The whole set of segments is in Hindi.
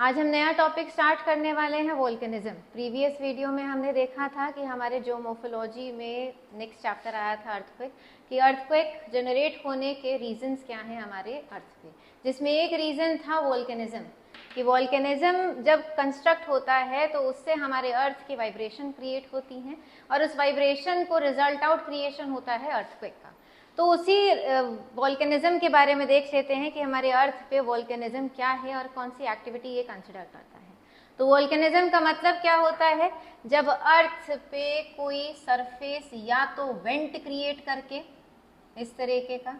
आज हम नया टॉपिक स्टार्ट करने वाले हैं वोल्केनिज्म। प्रीवियस वीडियो में हमने देखा था कि हमारे जियोमॉर्फोलॉजी में नेक्स्ट चैप्टर आया था अर्थक्वेक, कि अर्थक्वेक जनरेट होने के रीजंस क्या हैं हमारे अर्थ पे, जिसमें एक रीजन था वोल्केनिज्म, कि वोल्केनिज्म जब कंस्ट्रक्ट होता है तो उससे हमारे अर्थ की वाइब्रेशन क्रिएट होती हैं और उस वाइब्रेशन को रिजल्ट आउट क्रिएशन होता है अर्थक्वेक का। तो उसी वोल्केनिज्म के बारे में देख लेते हैं कि हमारे अर्थ पे वोल्केनिज्म क्या है और कौन सी एक्टिविटी ये कंसिडर करता है। तो वोल्केनिज्म का मतलब क्या होता है? जब अर्थ पे कोई सरफेस या तो वेंट क्रिएट करके इस तरीके का,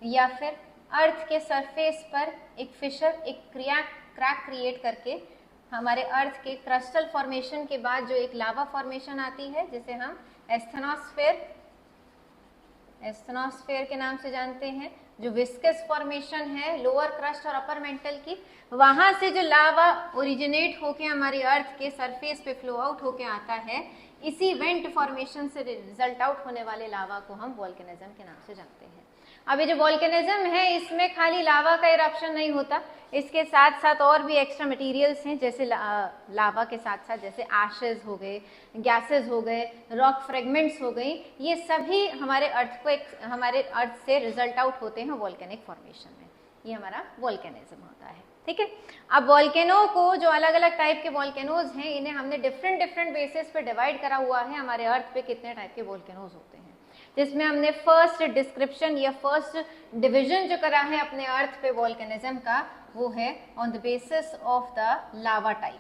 या फिर अर्थ के सरफेस पर एक फिशर, एक क्रैक क्रिएट करके हमारे अर्थ के क्रस्टल फॉर्मेशन के बाद जो एक लावा फॉर्मेशन आती है जिसे हम एस्थेनोस्फेयर के नाम से जानते हैं, जो विस्कस फॉर्मेशन है लोअर क्रस्ट और अपर मेंटल की, वहां से जो लावा ओरिजिनेट होके हमारी अर्थ के सरफेस पे फ्लो आउट होके आता है, इसी वेंट फॉर्मेशन से रिजल्ट आउट होने वाले लावा को हम वोल्केनिज्म के नाम से जानते हैं। अब ये जो वोल्केनिज्म है इसमें खाली लावा का इरप्शन नहीं होता, इसके साथ साथ और भी एक्स्ट्रा मटेरियल्स हैं, जैसे लावा के साथ साथ जैसे एशेज हो गए, गैसेस हो गए, रॉक फ्रेगमेंट्स हो गई, ये सभी हमारे अर्थ से रिजल्ट आउट होते हैं वोल्केनिक फॉर्मेशन में। ये हमारा वोल्केनिज्म होता है, ठीक है। अब वोल्केनो को, जो अलग अलग टाइप के वोल्केनोज हैं, इन्हें हमने डिफरेंट बेसिस पे डिवाइड करा हुआ है हमारे अर्थ पे कितने टाइप के वोल्केनोज होते हैं, जिसमें हमने फर्स्ट डिस्क्रिप्शन या फर्स्ट डिवीजन जो करा है अपने अर्थ पे वोल्केनिज्म का, वो है on the basis of the lava type,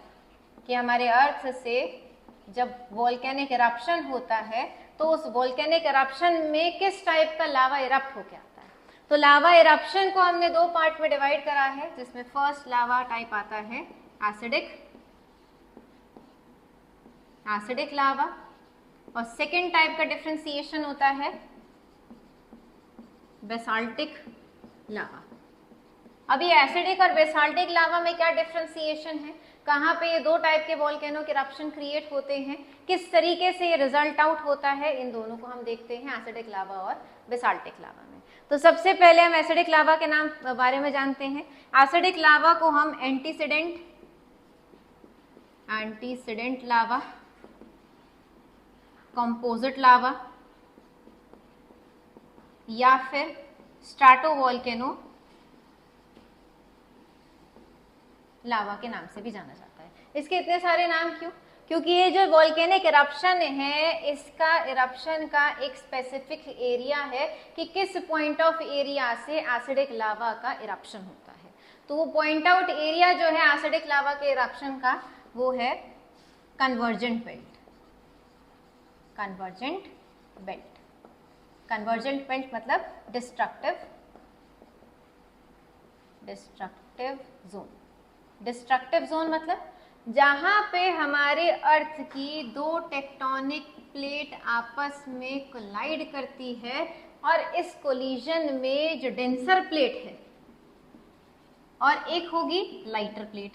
कि हमारे अर्थ से जब वोल्केनिक इरप्शन होता है तो उस वोल्केनिक इरप्शन में किस टाइप का लावा इरप्ट होके आता है। तो लावा इरप्शन को हमने दो पार्ट में डिवाइड करा है, जिसमें फर्स्ट लावा टाइप आता है एसिडिक लावा, और सेकेंड टाइप का डिफ्रेंसिएशन होता है बेसाल्टिक लावा। अभी एसिडिक और बेसाल्टिक लावा में क्या डिफ्रेंसिएशन है, कहाँ पे ये दो टाइप के वोल्केनो के इरप्शन क्रिएट होते हैं, किस तरीके से ये रिजल्ट आउट होता है, इन दोनों को हम देखते हैं एसिडिक लावा और बेसाल्टिक लावा में। तो सबसे पहले हम एसिडिक लावा के नाम बारे में जानते हैं। एसिडिक लावा को हम एंटीसीडेंट लावा, कंपोजिट लावा या फिर स्ट्रैटोवोल्केनो लावा के नाम से भी जाना जाता है। इसके इतने सारे नाम क्यों? क्योंकि ये जो वोल्केनिक इरप्शन है, इसका इरप्शन का एक स्पेसिफिक एरिया है कि किस पॉइंट ऑफ एरिया से एसिडिक लावा का इरप्शन होता है। तो वो पॉइंट आउट एरिया जो है एसिडिक लावा के इरप्शन का, वो है कन्वर्जेंट बेल्ट। कन्वर्जेंट बेल्ट मतलब डिस्ट्रक्टिव जोन। डिस्ट्रक्टिव जोन मतलब जहां पे हमारे अर्थ की दो टेक्टोनिक प्लेट आपस में कोलाइड करती है और इस कोलिजन में जो डेंसर प्लेट है और एक होगी लाइटर प्लेट,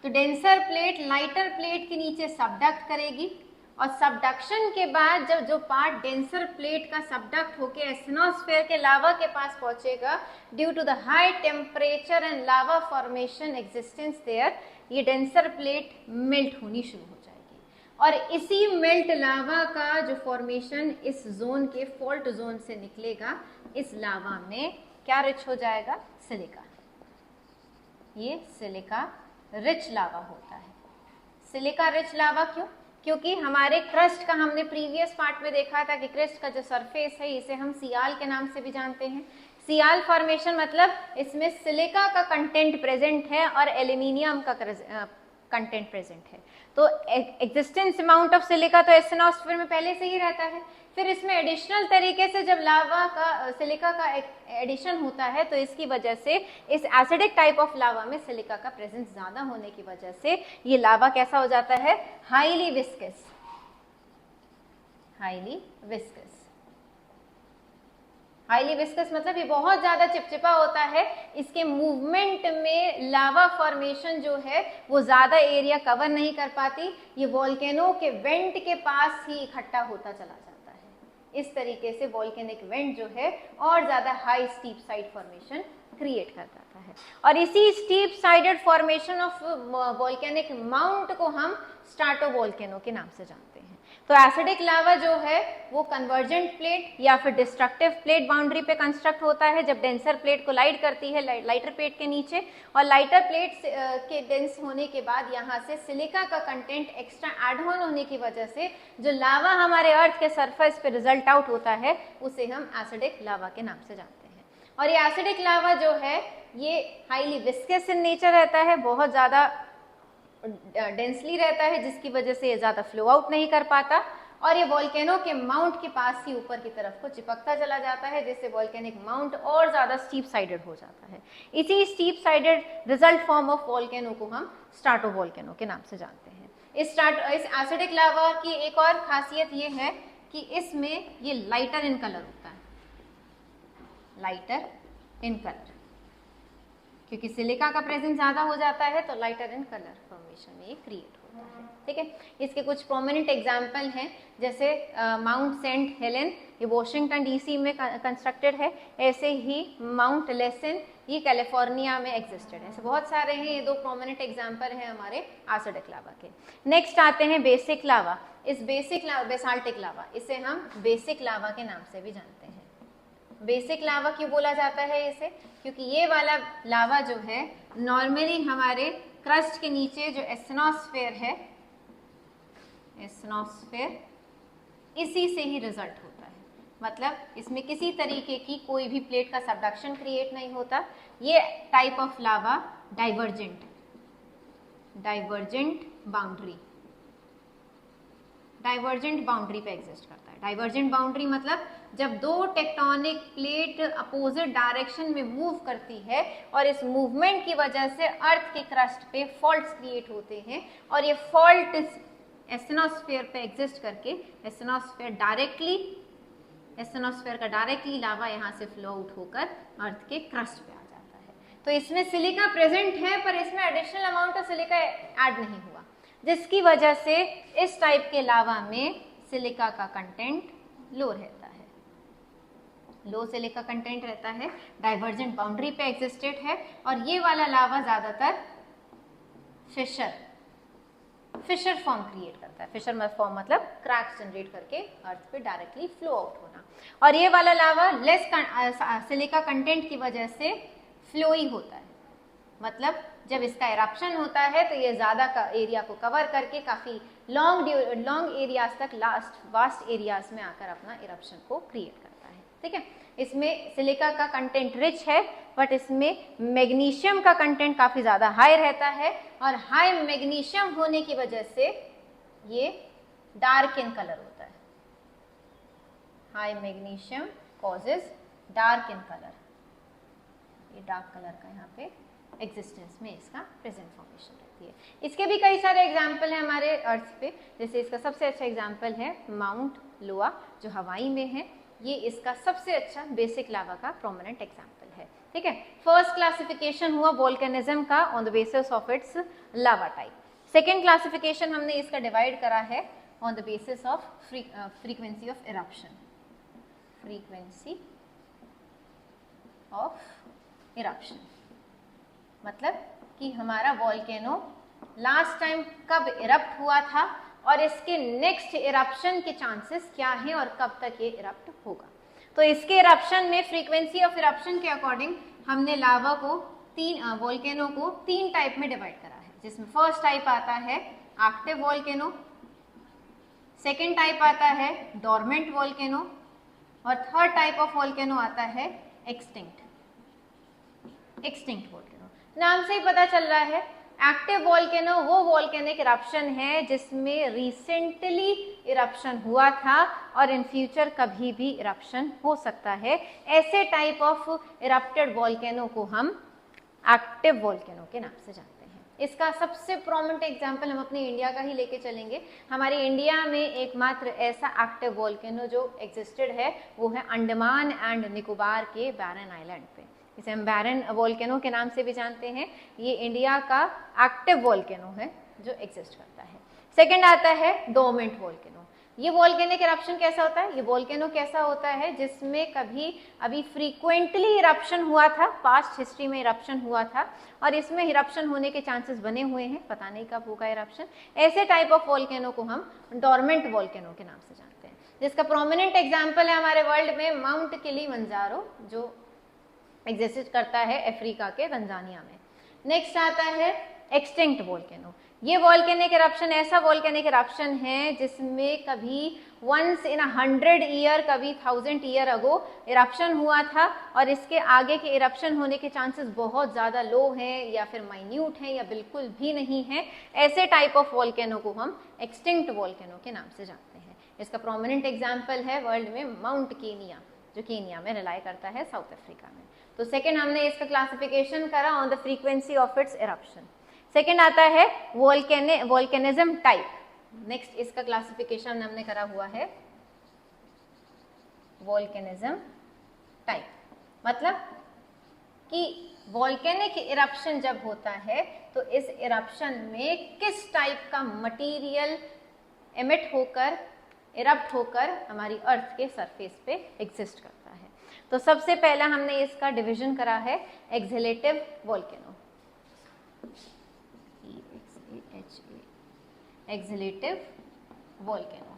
तो डेंसर प्लेट लाइटर प्लेट के नीचे सबडक्ट करेगी और सबडक्शन के बाद जब जो पार्ट डेंसर प्लेट का सबडक्ट होके एस्थेनोस्फेयर के लावा के पास पहुंचेगा, due to the high temperature and lava formation existence there, ये डेंसर प्लेट मेल्ट होनी शुरू हो जाएगी और इसी मेल्ट लावा का जो फॉर्मेशन इस जोन के फॉल्ट जोन से निकलेगा, इस लावा में क्या रिच हो जाएगा? सिलिका। ये सिलिका रिच लावा होता है। सिलिका रिच लावा क्यों? क्योंकि हमारे क्रस्ट का हमने प्रीवियस पार्ट में देखा था कि क्रस्ट का जो सरफेस है इसे हम सियाल के नाम से भी जानते हैं। सियाल फॉर्मेशन मतलब इसमें सिलिका का कंटेंट प्रेजेंट है और एल्यूमिनियम का कंटेंट प्रेजेंट है। तो एग्जिस्टेंस अमाउंट ऑफ सिलिका तो एस्थेनोस्फीयर में पहले से ही रहता है, फिर इसमें एडिशनल तरीके से जब लावा का सिलिका का एडिशन होता है तो इसकी वजह से इस एसिडिक टाइप ऑफ लावा में सिलिका का प्रेजेंस ज्यादा होने की वजह से ये लावा कैसा हो जाता है? Highly viscous. हाईली विस्कस मतलब ये बहुत ज्यादा चिपचिपा होता है, इसके मूवमेंट में लावा फॉर्मेशन जो है वो ज्यादा एरिया कवर नहीं कर पाती, ये वोल्केनो के वेंट के पास ही इकट्ठा होता चला जाता है। इस तरीके से वोल्केनिक वेंट जो है और ज्यादा high steep side formation create करता था। जाता है। और इसी steep sided formation of volcanic mount को हम स्ट्रैटोवोल्केनो के नाम से जानते हैं। तो एसिडिक लावा जो है वो कन्वर्जेंट प्लेट या फिर डिस्ट्रक्टिव प्लेट बाउंड्री पे कंस्ट्रक्ट होता है जब डेंसर प्लेट को लाइट करती है लाइटर प्लेट के नीचे, और लाइटर प्लेट के डेंस होने के बाद यहाँ से सिलिका का कंटेंट एक्स्ट्रा एड ऑन होने की वजह से जो लावा हमारे अर्थ के सरफेस पे रिजल्ट आउट होता है उसे हम एसिडिक लावा के नाम से जानते हैं। और ये एसिडिक लावा जो है ये हाईली विस्कस इन नेचर रहता है, बहुत ज़्यादा डेंसली रहता है जिसकी वजह से ये ज़्यादा फ्लो आउट नहीं कर पाता, और ये वोल्केनो के माउंट के पास ही ऊपर की तरफ को चिपकता चला जाता है जिससे वोल्केनिक माउंट और ज़्यादा स्टीप साइडेड हो जाता है। इसी steep sided result form of volcano को हम स्ट्रैटोवोल्केनो के नाम से जानते हैं। इस एसिडिक लावा की एक और खासियत ये है कि इसमें ये लाइटर इन कलर होता है, लाइटर इन कलर, क्योंकि सिलिका का प्रेजेंस ज़्यादा हो जाता है तो लाइटर इन कलर फॉर्मेशन में ये क्रिएट होता है। ठीक है, इसके कुछ प्रोमिनेंट एग्जाम्पल हैं जैसे माउंट सेंट हेलेन, ये वॉशिंगटन डीसी में कंस्ट्रक्टेड है, ऐसे ही माउंट लेसन ये कैलिफोर्निया में एग्जिस्टेड है। ऐसे बहुत सारे हैं, ये दो प्रोमिनेंट एग्जाम्पल हैं हमारे एसिडिक लावा के। नेक्स्ट आते हैं बेसिक लावा। इस बेसिक लावा, बेसाल्टिक लावा, इसे हम बेसिक लावा के नाम से भी जानते हैं। बेसिक लावा क्यों बोला जाता है इसे? क्योंकि ये वाला लावा जो है नॉर्मली हमारे क्रस्ट के नीचे जो एस्टेनोस्फेयर है, एस्टेनोस्फेयर, इसी से ही रिजल्ट होता है। मतलब इसमें किसी तरीके की कोई भी प्लेट का सबडक्शन क्रिएट नहीं होता। ये type of lava divergent, divergent boundary, divergent boundary पे एग्जिस्ट करता है। डाइवर्जेंट बाउंड्री मतलब जब दो टेक्टोनिक प्लेट अपोजिट डायरेक्शन में मूव करती है और इस मूवमेंट की वजह से अर्थ के क्रस्ट पे फॉल्ट्स क्रिएट होते हैं, और ये फॉल्ट एस्टेनोस्फेयर पे एग्जिस्ट करके एस्टेनोस्फेयर का डायरेक्टली लावा यहाँ से फ्लो आउट होकर अर्थ के क्रस्ट पे आ जाता है। तो इसमें सिलिका प्रेजेंट है पर इसमें additional amount of silica add नहीं हुआ, जिसकी वजह से इस टाइप के लावा में सिलिका का कंटेंट लो रहता है, लो सिलिका कंटेंट रहता है, डाइवर्जेंट बाउंड्री पे एग्जिस्टेड है। और ये वाला लावा ज्यादातर फिशर फॉर्म क्रिएट करता है। फिशर फॉर्म मतलब क्रैक्स जनरेट करके अर्थ पे डायरेक्टली फ्लो आउट होना। और ये वाला लावा लेस सिलिका कंटेंट की वजह से फ्लोई होता है, मतलब जब इसका इरप्शन होता है तो ये ज़्यादा का एरिया को कवर करके काफ़ी लॉन्ग एरियाज तक, वास्ट एरियाज में आकर अपना इरप्शन को क्रिएट करता है। ठीक है, इसमें सिलिका का कंटेंट रिच है बट इसमें मैग्नीशियम का कंटेंट काफ़ी ज़्यादा हाई रहता है, और हाई मैग्नीशियम होने की वजह से ये डार्क इन कलर होता है। High magnesium causes dark in colour, ये डार्क कलर का यहाँ पे एग्जिस्टेंस में इसका प्रेजेंट फॉर्मेशन रहती है। इसके भी कई सारे एग्जाम्पल हैं हमारे अर्थ पे, जैसे इसका सबसे अच्छा एग्जाम्पल है माउंट लोआ जो हवाई में है। ये इसका सबसे अच्छा बेसिक लावा का प्रोमिनेंट एग्जाम्पल है। ठीक है, फर्स्ट क्लासिफिकेशन हुआ वोल्केनिज्म का on the basis of its lava type. Second classification हमने इसका डिवाइड करा है on the basis of frequency of eruption, frequency of eruption, मतलब कि हमारा वोल्केनो लास्ट टाइम कब इरप्ट हुआ था और इसके नेक्स्ट इरप्शन के चांसेस क्या हैं और कब तक ये इरप्ट होगा। तो इसके इरप्शन में फ्रीक्वेंसी ऑफ इरप्शन के अकॉर्डिंग हमने लावा को वोल्केनो को तीन टाइप में डिवाइड करा है, जिसमें फर्स्ट टाइप आता है एक्टिव वोल्केनो, सेकेंड टाइप आता है डोरमेंट वोल्केनो, और थर्ड टाइप ऑफ वोल्केनो आता है एक्सटिंक्ट वोल्केनो। नाम से ही पता चल रहा है एक्टिव वोल्केनो वो वोल्केनिक इरप्शन है जिसमें रिसेंटली इरप्शन हुआ था और इन फ्यूचर कभी भी इरप्शन हो सकता है। ऐसे टाइप ऑफ इरप्टेड वोल्केनो को हम एक्टिव वोल्केनो के नाम से जानते हैं। इसका सबसे प्रोमिनेंट एग्जांपल हम अपने इंडिया का ही लेके चलेंगे। हमारे इंडिया में एकमात्र ऐसा एक्टिव वोल्केनो जो एग्जिस्टेड है वो है अंडमान एंड निकोबार के बैरन आइलैंड पे, इसे हम बैरन वोल्केनो के नाम से भी जानते हैं। ये इंडिया का एक्टिव वोल्केनो है जो एग्जिस्ट करता है। सेकंड आता है डोरमेंट वोल्केनो। ये वोल्केनिक इरप्शन कैसा होता है? ये वोल्केनो कैसा होता है जिसमें कभी अभी फ्रीक्वेंटली इरप्शन हुआ था, पास्ट हिस्ट्री में इरप्शन हुआ था और इसमें इरप्शन होने के चांसेस बने हुए हैं, पता नहीं कब होगा इरप्शन। ऐसे टाइप ऑफ वोल्केनो को हम डोरमेंट वोल्केनो के नाम से जानते हैं, जिसका प्रोमिनेंट एग्जाम्पल है हमारे वर्ल्ड में माउंट किलिमंजारो, जो एग्जिस्ट करता है अफ्रीका के तंजानिया में। नेक्स्ट आता है एक्सटिंक्ट वोल्केनो। ये वोल्केनिक इरप्शन ऐसा वोल्केनिक इरप्शन है जिसमें कभी वंस इन 100 ईयर, कभी 1000 ईयर अगो इरप्शन हुआ था और इसके आगे के इरप्शन होने के चांसेस बहुत ज़्यादा लो हैं या फिर माइन्यूट हैं या बिल्कुल भी नहीं है। ऐसे टाइप ऑफ वोल्केनो को हम एक्सटिंक्ट वोल्केनो के नाम से जानते हैं। इसका प्रोमिनेंट एग्जाम्पल है वर्ल्ड में माउंट केनिया, जो केनिया में रिलाई करता है साउथ अफ्रीका में। तो सेकेंड हमने इसका क्लासिफिकेशन करा on the frequency of its eruption. Second आता है वोल्केनिज्म टाइप। नेक्स्ट इसका क्लासिफिकेशन हमने करा हुआ है वोल्केनिज्म टाइप, मतलब कि वोल्केनिक इरप्शन जब होता है तो इस इरप्शन में किस टाइप का मटेरियल एमिट होकर, इरप्ट होकर हमारी अर्थ के सरफेस पे एग्जिस्ट करता है। तो सबसे पहला हमने इसका डिवीजन करा है एक्सहेलेटिव वोल्केनो, एक्सहेलेटिव वोल्केनो।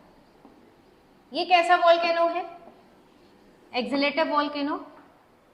ये कैसा वोल्केनो है? एक्सहेलेटिव वोल्केनो,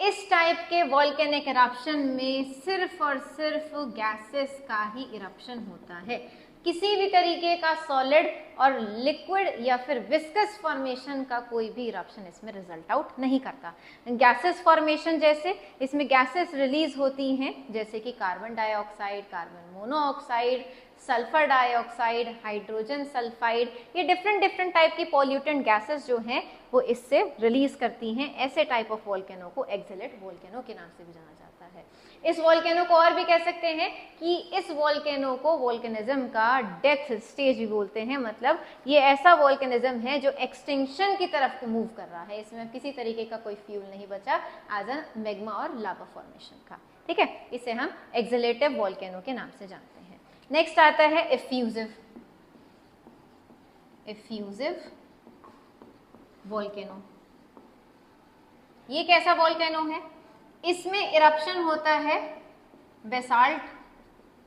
इस टाइप के वोल्केनिक इरप्शन में सिर्फ और सिर्फ गैसेस का ही इरप्शन होता है, किसी भी तरीके का सॉलिड और लिक्विड या फिर विस्कस फॉर्मेशन का कोई भी इरप्शन इसमें रिजल्ट आउट नहीं करता। गैसेस फॉर्मेशन जैसे इसमें गैसेस रिलीज होती हैं, जैसे कि carbon dioxide, carbon monoxide, sulphur dioxide, hydrogen sulphide, ये डिफरेंट टाइप की पॉल्यूटेंट गैसेस जो हैं वो इससे रिलीज करती हैं। ऐसे टाइप ऑफ वोल्केनो को एक्सहेलेट वोल्केनो के नाम से भी जाना जाता है। इस वोल्केनो को और भी कह सकते हैं कि इस वोल्केनो को वोल्केनिज्म का डेथ स्टेज भी बोलते हैं, मतलब ये ऐसा वोल्केनिज्म है जो एक्सटिंक्शन की तरफ मूव कर रहा है, इसमें किसी तरीके का कोई फ्यूल नहीं बचा एज अ मैग्मा और लावा फॉर्मेशन का। ठीक है, इसे हम एक्सहेलेटिव वोल्केनो के नाम से जानते हैं। नेक्स्ट आता है इफ्यूजिव वोल्केनो। ये कैसा वोल्केनो है? इसमें इरप्शन होता है बेसाल्ट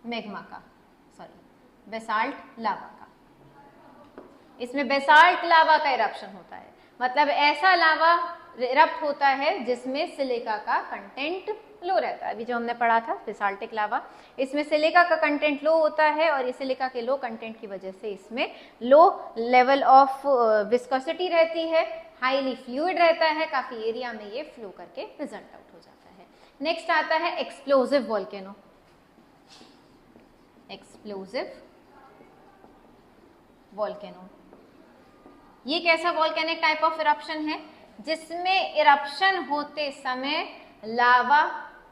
मैग्मा का, बेसाल्ट लावा का। इसमें बेसाल्ट लावा का इरप्शन होता है, मतलब ऐसा लावा इरप्ट होता है जिसमें सिलिका का कंटेंट लो रहता है। अभी जो हमने पढ़ा था बेसाल्टिक लावा, इसमें सिलिका का कंटेंट लो होता है और इस सिलिका के लो कंटेंट की वजह से इसमें लो लेवल ऑफ विस्कोसिटी रहती है, हाईली फ्लूइड रहता है, काफी एरिया में ये फ्लो करके रिजल्ट आउट हो जाता है। नेक्स्ट आता है एक्सप्लोजिव वोल्केनो। एक्सप्लोजिव वोल्केनो, ये कैसा वोल्केनिक टाइप ऑफ इरप्शन है जिसमें इरप्शन होते समय लावा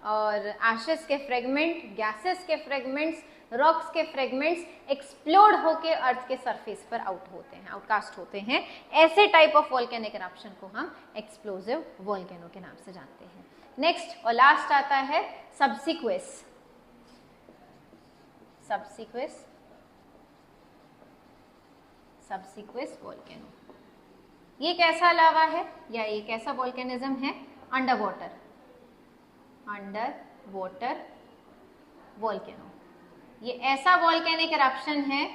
और एशेस के फ्रेगमेंट, गैसेस के फ्रेगमेंट्स, रॉक्स के फ्रेगमेंट्स एक्सप्लोड होके अर्थ के सरफेस पर आउट होते हैं, आउटकास्ट होते हैं। ऐसे टाइप ऑफ वोल्केनिक इरप्शन को हम एक्सप्लोजिव वोल्केनो के नाम से जानते हैं। नेक्स्ट और लास्ट आता है सब्सिक्वेस वोल्केनो। ये कैसा लावा है या ये कैसा वोल्केनिज्म है? Under water volcano. ये ऐसा वोल्केनिक इरप्शन है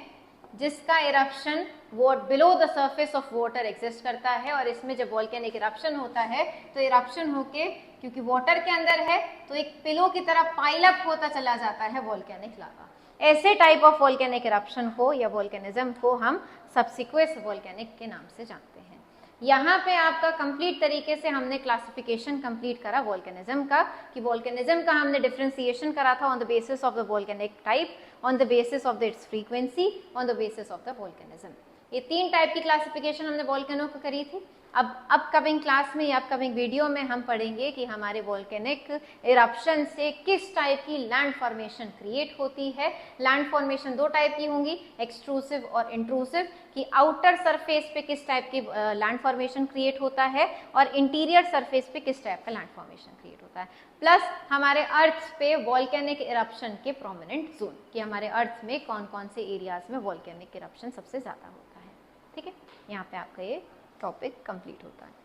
जिसका eruption below the surface of water exist करता है और इसमें जब वोल्केनिक इरप्शन होता है तो इरप्शन होके, क्योंकि वाटर के अंदर है तो एक पिलो की तरह पाइल अप होता चला जाता है वोल्केनिक लावा। ऐसे टाइप ऑफ वोल्केनिक इरप्शन को या वोल्केनिज्म को हम सब्सिक्वेंस वोल्केनिक के नाम से जानते हैं। यहाँ पे आपका कंप्लीट तरीके से हमने क्लासिफिकेशन कंप्लीट करा वोल्केनिज्म का, कि वोल्केनिज्म का हमने डिफरेंशिएशन करा था on the basis of the volcanic type, on the basis of the it's frequency, on the basis of the volcanism. ये 3 टाइप की क्लासिफिकेशन हमने वोल्केनो को करी थी। अब अपकमिंग क्लास में या अपकमिंग वीडियो में हम पढ़ेंगे कि हमारे वोल्केनिक इरप्शन से किस टाइप की लैंड फॉर्मेशन क्रिएट होती है। लैंड फॉर्मेशन 2 टाइप की होंगी, एक्सट्रूसिव और इंट्रूसिव, कि आउटर सरफेस पे किस टाइप की लैंड फॉर्मेशन क्रिएट होता है और इंटीरियर सरफेस पे किस टाइप का लैंड फॉर्मेशन क्रिएट होता है, प्लस हमारे अर्थ पे वोल्केनिक इरप्शन के प्रोमिनेंट जोन, कि हमारे अर्थ में कौन कौन से एरियाज में वोल्केनिक इरप्शन सबसे ज्यादा होता है। ठीक है, यहाँ पे आपका ये टॉपिक कंप्लीट होता है।